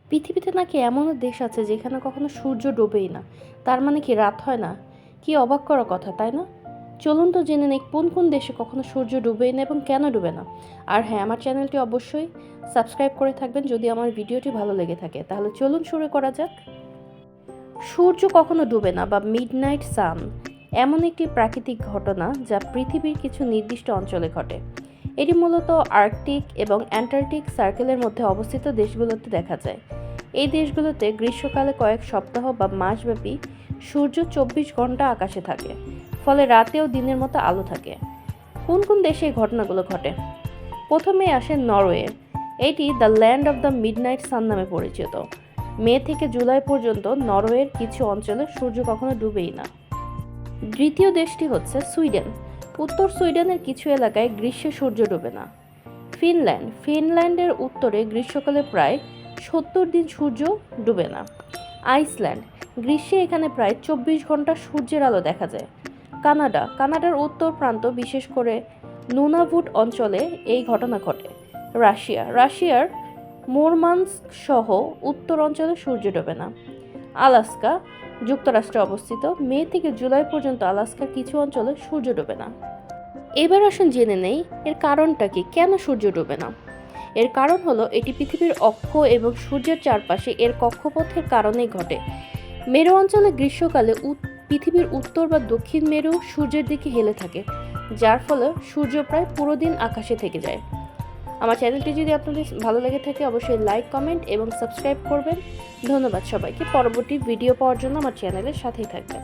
পৃথিবীতে নাকি এমনও দেশ আছে যেখানে কখনো সূর্য ডোবেই না। তার মানে কি রাত হয় না? কি অবাক করা কথা, তাই না? চলুন তো জেনে নেই কোন কোন দেশে কখনো সূর্য ডুবেই না এবং কেন ডুবে না। আর হ্যাঁ, আমার চ্যানেলটি অবশ্যই সাবস্ক্রাইব করে থাকবেন যদি আমার ভিডিওটি ভালো লেগে থাকে। তাহলে চলুন শুরু করা যাক। সূর্য কখনো ডুবে না বা মিডনাইট সান এমন একটি প্রাকৃতিক ঘটনা যা পৃথিবীর কিছু নির্দিষ্ট অঞ্চলে ঘটে। এটি মূলত আর্কটিক এবং অ্যান্টার্কটিক সার্কেলের মধ্যে অবস্থিত দেশগুলোতে দেখা যায়। এই দেশগুলোতে গ্রীষ্মকালে কয়েক সপ্তাহ বা মাসব্যাপী সূর্য 24 ঘন্টা আকাশে থাকে, ফলে রাতেও দিনের মতো আলো থাকে। কোন কোন দেশে এই ঘটনাগুলো ঘটে? প্রথমে আসে নরওয়ে। এটি the land of the midnight সান নামে পরিচিত। মে থেকে জুলাই পর্যন্ত নরওয়ের কিছু অঞ্চলে সূর্য কখনো ডুবেই না। দ্বিতীয় দেশটি হচ্ছে সুইডেন। উত্তর সুইডেনের কিছু এলাকায় গ্রীষ্মে সূর্য ডোবে না। ফিনল্যান্ডের উত্তরে গ্রীষ্মকালে প্রায় 70 দিন সূর্য ডুবে না। আইসল্যান্ড, গ্রীষ্মে এখানে প্রায় 24 ঘন্টা সূর্যের আলো দেখা যায়। কানাডার উত্তর প্রান্ত, বিশেষ করে নুনাভুট অঞ্চলে এই ঘটনা ঘটে। রাশিয়ার মোরমানস্ক সহ উত্তর অঞ্চলে সূর্য ডোবে না। আলাস্কা, যুক্তরাষ্ট্রে অবস্থিত। মে থেকে জুলাই পর্যন্ত আলাস্কার কিছু অঞ্চলে সূর্য ডোবে না। এবার আসুন জেনে নেই এর কারণটা কি, কেন সূর্য ডোবে না। এর কারণ হলো এটি পৃথিবীর অক্ষ এবং সূর্যের চারপাশে এর কক্ষপথের কারণেই ঘটে। মেরু অঞ্চলে গ্রীষ্মকালে পৃথিবীর উত্তর বা দক্ষিণ মেরু সূর্যের দিকে হেলে থাকে, যার ফলে সূর্য প্রায় পুরো দিন আকাশে থেকে যায়। আমার চ্যানেলটি যদি আপনাদের ভালো লেগে থাকে অবশ্যই লাইক, কমেন্ট এবং সাবস্ক্রাইব করবেন। ধন্যবাদ সবাইকে। পরবর্তী ভিডিও পাওয়ার জন্য আমার চ্যানেলের সাথেই থাকবেন।